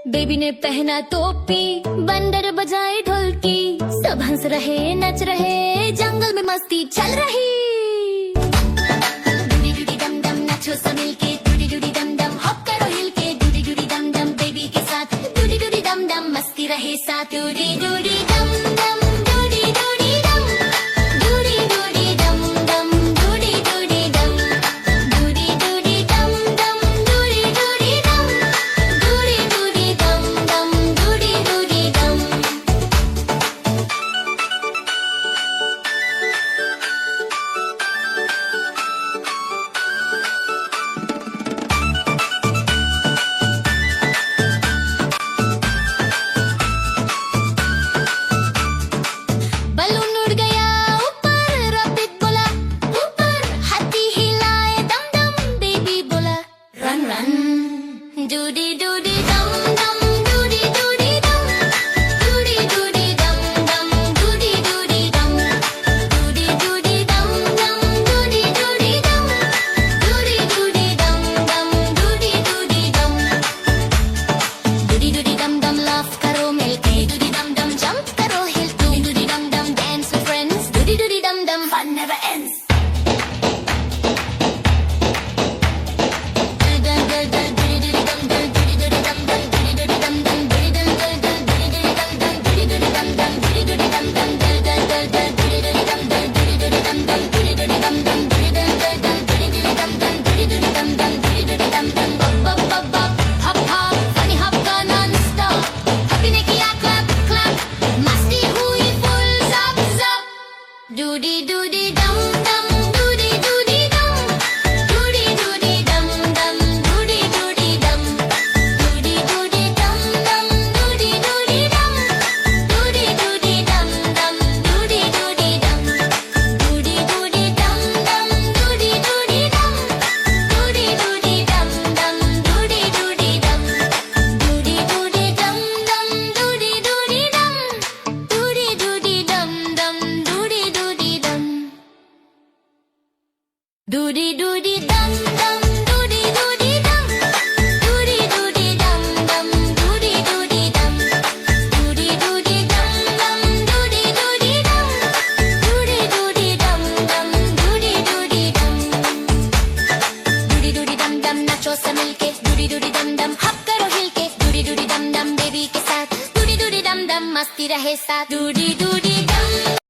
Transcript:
Baby ने पहना टोपी, बंदर बजाए ढोलकी, सब हंस रहे नच रहे, जंगल में मस्ती चल रही। डूडी डूडी डम डम नाचो सब मिलके, डूडी डूडी डम डम हॉप करो हिल के, डूडी डूडी डम डम बेबी के साथ, डूडी डूडी डम डम मस्ती रहे साथ, डूडी डूडी डम डम डूडी डूडी डम, डूडी डूडी डम डम डूडी डूडी डम, डूडी डूडी डम डम डूडी डूडी डम, डूडी डूडी डम डम डूडी डूडी डम। बलून उड़ गया ऊपर, रॉकेट बोला ऊपर, हाथी हिलाए दम दम, बेबी बोला रन रन, डूडी डूडी डम डम डूडी डूडी डम, डूडी डूडी डम डम डूडी डूडी डम, डूडी डूडी डम डम डूडी डूडी डम, डूडी डूडी डम डम डूडी डूडी डम। डूडी डूडी डम डम लाफ करो मिलके, डूडी डम डम जंप करो हिल, डूडी डूडी डम डम dance with friends, Dudi Dudi डम डम fun never ends। Doody doody dum dum, doody doody dum, doody doody dum dum, doody doody dum, doody doody dum dum, doody doody dum, doody doody dum dum, doody doody dum, doody doody dum dum, doody doody dum, doody doody dum dum, doody doody dum, doody doody dum dum, doody doody dum, doody doody dum dum, doody doody dum, doody doody dum dum, doody doody dum, doody doody dum dum, doody doody dum, doody doody dum dum, doody doody dum, doody doody dum dum, doody doody dum, doody doody dum dum नाचो सब मिलके, doody doody dum dum हप करो हिल के, doody doody dum dum baby के साथ, doody doody dum dum मस्ती रहे साथ।